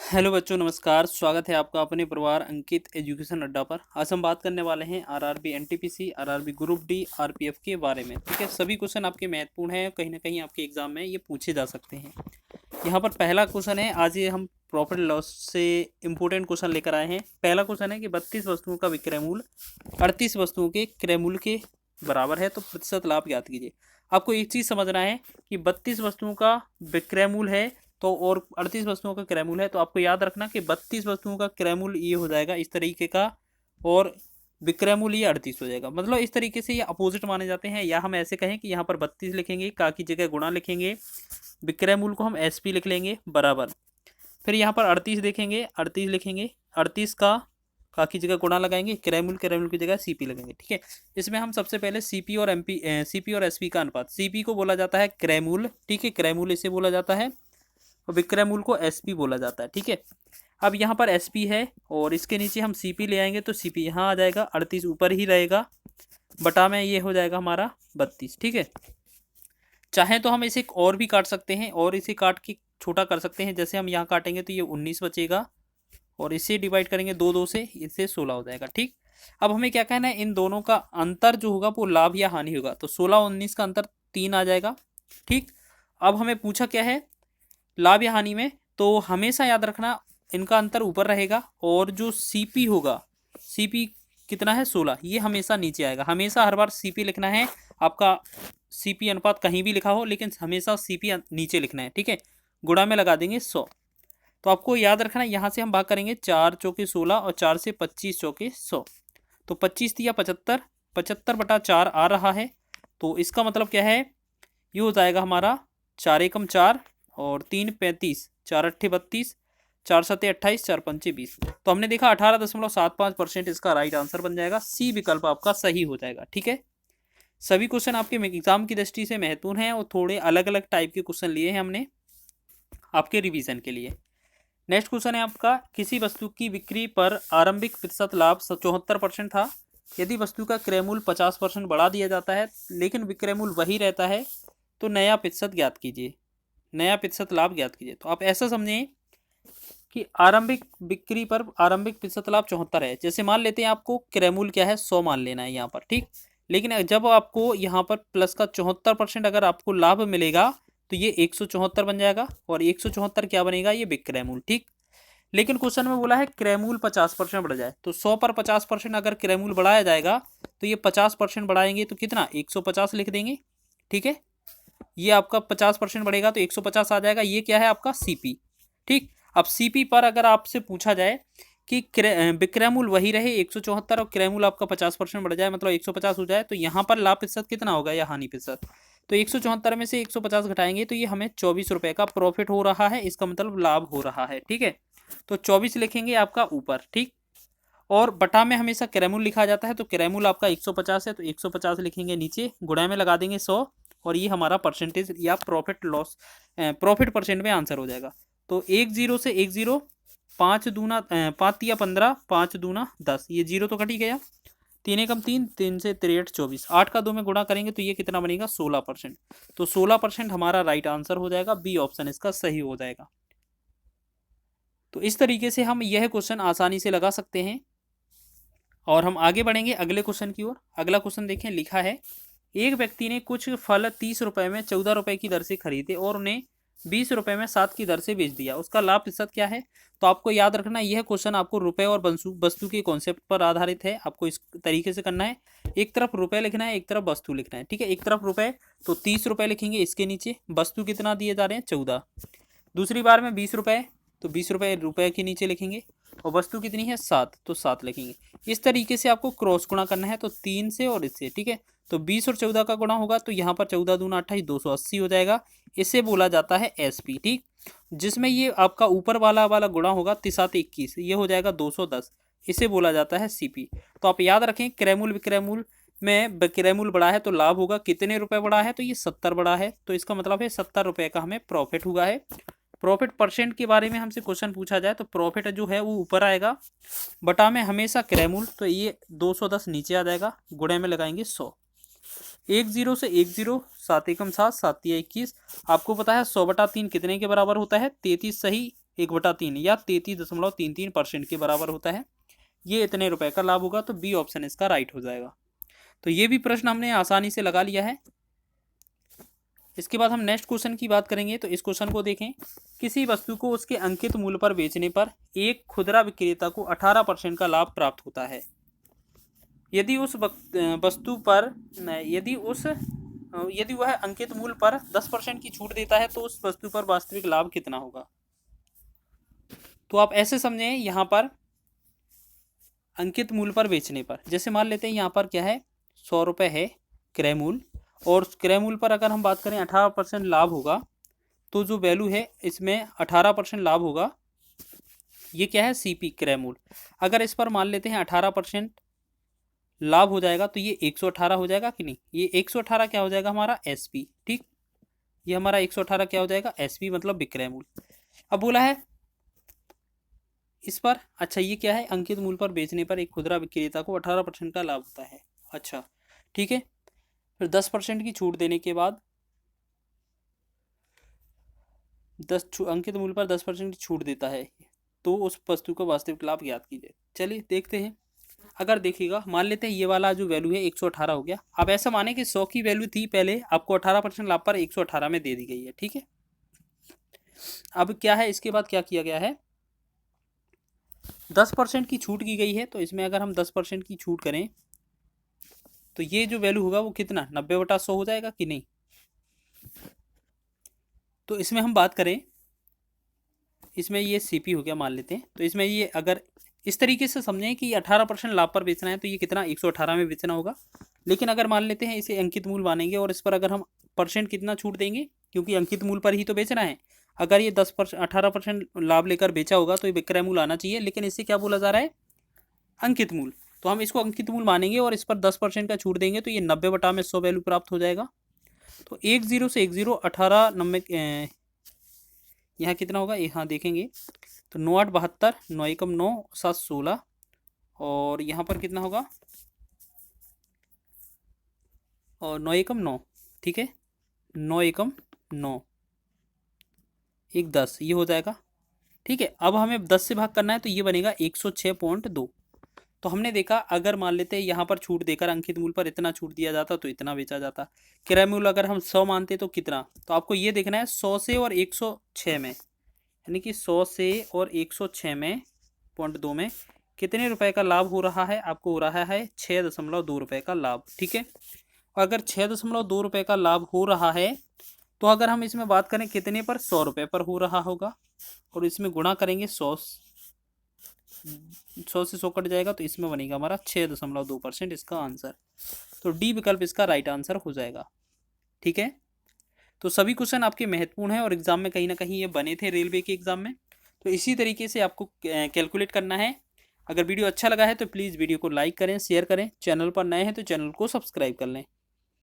Hello बच्चों, नमस्कार। स्वागत है आपका अपने परिवार अंकित एजुकेशन अड्डा पर। आज हम बात करने वाले हैं RRB NTPC, RRB group D, RPF के बारे में। ठीक है, सभी क्वेश्चन आपके महत्वपूर्ण हैं, कहीं ना कहीं आपके एग्जाम में ये पूछे जा सकते हैं। यहाँ पर पहला क्वेश्चन है, आज ये हम प्रॉफिट लॉस से इम्पोर्टेंट क्वेश्चन लेकर आए हैं। पहला क्वेश्चन है कि 32 वस्तुओं का विक्रय मूल्य 38 वस्तुओं के क्रय मूल्य के बराबर है, तो प्रतिशत लाभ ज्ञात कीजिए। आपको एक चीज़ समझना है कि 32 वस्तुओं का विक्रय मूल्य है तो और 38 वस्तुओं का क्रय मूल्य है, तो आपको याद रखना कि 32 वस्तुओं का क्रय मूल्य ये हो जाएगा इस तरीके का, और विक्रय मूल्य ये 38 हो जाएगा। मतलब इस तरीके से ये अपोजिट माने जाते हैं। या हम ऐसे कहें कि यहाँ पर 32 लिखेंगे, का की जगह गुणा लिखेंगे, विक्रय मूल्य को हम एसपी लिख लेंगे बराबर। फिर यहाँ पर 38 देखेंगे, 38 लिखेंगे, 38 का की जगह गुणा लगाएंगे, क्रय मूल्य की जगह सीपी लगेंगे। ठीक है, इसमें हम सबसे पहले सीपी और एसपी का अनुपात। सीपी को बोला जाता है क्रय मूल्य, ठीक है, क्रय मूल्य इसे बोला जाता है, और विक्रय मूल्य को एसपी बोला जाता है। ठीक है, अब यहाँ पर एसपी है और इसके नीचे हम सीपी ले आएंगे, तो सीपी यहाँ आ जाएगा, 38 ऊपर ही रहेगा, बटा में ये हो जाएगा हमारा 32। ठीक है, चाहे तो हम इसे और भी काट सकते हैं और इसे काट के छोटा कर सकते हैं। जैसे हम यहाँ काटेंगे तो ये 19 बचेगा, और इसे डिवाइड करेंगे 2 से, इससे 16 हो जाएगा। ठीक, अब हमें क्या कहना है, इन दोनों का अंतर जो होगा वो लाभ या हानि होगा, तो 16 और 19 का अंतर 3 आ जाएगा। ठीक, अब हमें पूछा क्या है, लाभ या हानि में, तो हमेशा याद रखना इनका अंतर ऊपर रहेगा, और जो सीपी होगा, सीपी कितना है 16, ये हमेशा नीचे आएगा। हमेशा हर बार सीपी लिखना है, आपका सीपी अनुपात कहीं भी लिखा हो लेकिन हमेशा सीपी नीचे लिखना है। ठीक है, गुणा में लगा देंगे 100। तो आपको याद रखना, यहाँ से हम भाग करेंगे 4 चौके 16 और 4 से 25 चौके 100, तो 25 दिया 75, 75/4 आ रहा है। तो इसका मतलब क्या है, ये हो जाएगा हमारा 4 एकम 4 और 3 35, 4 अट्ठे 32, 4 सत्ते 28, 4 पंचे 20। तो हमने देखा 18.75% इसका राइट आंसर बन जाएगा। सी विकल्प आपका सही हो जाएगा। ठीक है, सभी क्वेश्चन आपके एग्जाम की दृष्टि से महत्वपूर्ण हैं और थोड़े अलग अलग टाइप के क्वेश्चन लिए हैं हमने आपके रिवीजन के लिए। नेक्स्ट क्वेश्चन है आपका, किसी वस्तु की बिक्री पर आरंभिक प्रतिशत लाभ 74% था। यदि वस्तु का क्रय मूल्य 50% बढ़ा दिया जाता है लेकिन विक्रय मूल्य वही रहता है, तो नया प्रतिशत ज्ञात कीजिए, नया प्रतिशत लाभ ज्ञात कीजिए। तो आप ऐसा समझें कि आरंभिक बिक्री पर आरंभिक प्रतिशत लाभ 74 है। जैसे मान लेते हैं आपको क्रय मूल्य क्या है, 100 मान लेना है यहाँ पर। ठीक, लेकिन जब आपको यहाँ पर प्लस का 74% अगर आपको लाभ मिलेगा तो ये 174 बन जाएगा, और 174 क्या बनेगा, ये विक्रय मूल्य। ठीक, लेकिन क्वेश्चन में बोला है क्रय मूल्य 50% बढ़ जाए, तो 100 पर 50% अगर क्रय मूल्य बढ़ाया जाएगा तो ये 50% बढ़ाएंगे तो कितना, 150 लिख देंगे। ठीक है, ये आपका 50% बढ़ेगा तो 150 आ जाएगा, ये क्या है आपका सीपी। ठीक, अब सीपी पर अगर आपसे पूछा जाए कि विक्रय मूल्य वही रहे 174 और क्रय मूल्य आपका 50% बढ़ जाए, मतलब 150 हो जाए, तो यहाँ पर लाभ प्रतिशत कितना होगा या हानि प्रतिशत। तो 174 में से 150 घटाएंगे तो ये हमें 24 रुपए का प्रॉफिट हो रहा है, इसका मतलब लाभ हो रहा है। ठीक है, तो 24 लिखेंगे आपका ऊपर। ठीक, और बटा में हमेशा क्रय मूल्य लिखा जाता है, तो क्रय मूल्य आपका 150 है तो 150 लिखेंगे नीचे, गुणा में लगा देंगे 100, और ये हमारा परसेंटेज या प्रॉफिट लॉस प्रॉफिट परसेंट में आंसर हो जाएगा। तो 10 से 10, 5 दूना 5 या 15, 5 दूना 10, ये जीरो तो कट ही गया, 3 एकम 3, 3 से 63 24, 8 का 2 में गुणा करेंगे तो ये कितना बनेगा 16%। तो 16% हमारा राइट आंसर हो जाएगा, बी ऑप्शन इसका सही हो जाएगा। तो इस तरीके से हम यह क्वेश्चन आसानी से लगा सकते हैं, और हम आगे बढ़ेंगे अगले क्वेश्चन की ओर। अगला क्वेश्चन देखें, लिखा है, एक व्यक्ति ने कुछ फल 30 रुपए में 14 रुपए की दर से खरीदे और उन्हें 20 रुपए में 7 की दर से बेच दिया, उसका लाभ प्रतिशत क्या है। तो आपको याद रखना, यह क्वेश्चन आपको रुपए और वस्तु के कॉन्सेप्ट पर आधारित है। आपको इस तरीके से करना है, एक तरफ रुपए लिखना है, एक तरफ वस्तु लिखना है। ठीक है, एक तरफ रुपए तो 30 रुपए लिखेंगे, इसके नीचे वस्तु कितना दिए जा रहे हैं 14, दूसरी बार में 20 रुपए तो 20 रुपए रुपए के नीचे लिखेंगे, और वस्तु कितनी है 7 तो 7 लिखेंगे। इस तरीके से आपको क्रॉस गुणा करना है, तो 3 से और इससे। ठीक है, तो 20 और 14 का गुणा होगा तो यहाँ पर 14 दूना 28, 280 हो जाएगा, इसे बोला जाता है एसपी। ठीक, जिसमें ये आपका ऊपर वाला गुणा होगा 3 21, ये हो जाएगा 210, इसे बोला जाता है सीपी। तो आप याद रखें, क्रय मूल्य विक्रय मूल्य में विक्रय मूल्य बढ़ा है तो लाभ होगा, कितने रुपए बढ़ा है, तो ये 70 बढ़ा है, तो इसका मतलब है 70 रुपए का हमें प्रॉफिट हुआ है। प्रॉफिट परसेंट के बारे में हमसे क्वेश्चन पूछा जाए तो प्रॉफिट जो है वो ऊपर आएगा, बटा में हमेशा क्रय मूल्य, तो ये 210 नीचे आ जाएगा, गुणे में लगाएंगे 100, 10 से 10, 7 एकम 7, 7 तिया 21। आपको पता है 100/3 कितने के बराबर होता है, 33 सही 1/3 या 33.33% के बराबर होता है। ये इतने रुपए का लाभ होगा, तो बी ऑप्शन इसका राइट हो जाएगा। तो ये भी प्रश्न हमने आसानी से लगा लिया है। इसके बाद हम नेक्स्ट क्वेश्चन की बात करेंगे। तो इस क्वेश्चन को देखें। किसी वस्तु को उसके अंकित मूल्य पर बेचने पर एक खुदरा विक्रेता को 18% का लाभ प्राप्त होता है। यदि उस वस्तु पर यदि वह अंकित मूल्य पर 10% की छूट देता है तो उस वस्तु पर वास्तविक लाभ कितना होगा। तो आप ऐसे समझें, यहाँ पर अंकित मूल्य पर बेचने पर, जैसे मान लेते हैं यहाँ पर क्या है, 100 रुपये है क्रय मूल्य, और क्रय मूल्य पर अगर हम बात करें 18% लाभ होगा, तो जो वैल्यू है इसमें 18% लाभ होगा। ये क्या है, सीपी क्रय मूल्य। अगर इस पर मान लेते हैं 18% लाभ हो जाएगा तो ये 118 हो जाएगा कि नहीं। ये 118 क्या हो जाएगा हमारा, एसपी। ठीक, ये हमारा 118 क्या हो जाएगा, एसपी मतलब विक्रय मूल्य। अब बोला है इस पर, अच्छा ये क्या है, अंकित मूल्य पर बेचने पर एक खुदरा विक्रेता को 18% का लाभ होता है। अच्छा ठीक है, फिर 10% की छूट देने के बाद अंकित मूल्य पर 10% की छूट देता है तो उस वस्तु का वास्तविक लाभ ज्ञात कीजिए। चलिए देखते हैं। अगर देखिएगा, मान लेते हैं ये वाला जो वैल्यू है 118 हो गया। अब ऐसा माने कि 100 की वैल्यू थी पहले, आपको 18% लाभ पर 118 में दे दी गई है। ठीक है, अब क्या है, इसके बाद क्या किया गया है, 10% की छूट की गई है। तो इसमें अगर हम 10% की छूट करें तो ये जो वैल्यू होगा वो कितना, 90/100 हो जाएगा कि नहीं। तो इसमें हम बात करें, इसमें ये सीपी हो गया मान लेते हैं। तो इसमें ये अगर इस तरीके से समझें कि 18% लाभ पर बेचना है तो ये कितना, 118 में बेचना होगा। लेकिन अगर मान लेते हैं इसे अंकित मूल्य मानेंगे और इस पर अगर हम परसेंट कितना छूट देंगे, क्योंकि अंकित मूल्य पर ही तो बेचना है। अगर ये 18% लाभ लेकर बेचा होगा तो ये विक्रय मूल्य आना चाहिए, लेकिन इसे क्या बोला जा रहा है, अंकित मूल्य। तो हम इसको अंकित मूल्य मानेंगे और इस पर 10% का छूट देंगे तो ये 90/100 वैल्यू प्राप्त हो जाएगा। तो 10 से 10 18 90, यहाँ कितना होगा, यहाँ देखेंगे तो 9 8 72, 9 एकम 9 7 16, और यहाँ पर कितना होगा, और 9 एकम 9। ठीक है, 9 एकम 9 1 10, ये हो जाएगा। ठीक है, अब हमें 10 से भाग करना है तो ये बनेगा 106.2। तो हमने देखा, अगर मान लेते हैं यहाँ पर छूट देकर अंकित मूल्य पर इतना छूट दिया जाता तो इतना बेचा जाता। क्रय मूल्य अगर हम 100 मानते तो कितना, तो आपको ये देखना है 100 से और 106 में, यानी कि 100 से और 106 में .2 में कितने रुपए का लाभ हो रहा है, आपको हो रहा है 6.2 रुपये का लाभ। ठीक है, अगर 6.2 रुपये का लाभ हो रहा है तो अगर हम इसमें बात करें कितने पर, 100 रुपये पर हो रहा होगा, और इसमें गुणा करेंगे 100 से 100 कट जाएगा तो इसमें बनेगा हमारा 6.2% इसका आंसर। तो डी विकल्प इसका राइट आंसर हो जाएगा। ठीक है, तो सभी क्वेश्चन आपके महत्वपूर्ण हैं और एग्जाम में कहीं ना कहीं ये बने थे, रेलवे के एग्जाम में। तो इसी तरीके से आपको कैलकुलेट करना है। अगर वीडियो अच्छा लगा है तो प्लीज़ वीडियो को लाइक करें, शेयर करें। चैनल पर नए हैं तो चैनल को सब्सक्राइब कर लें।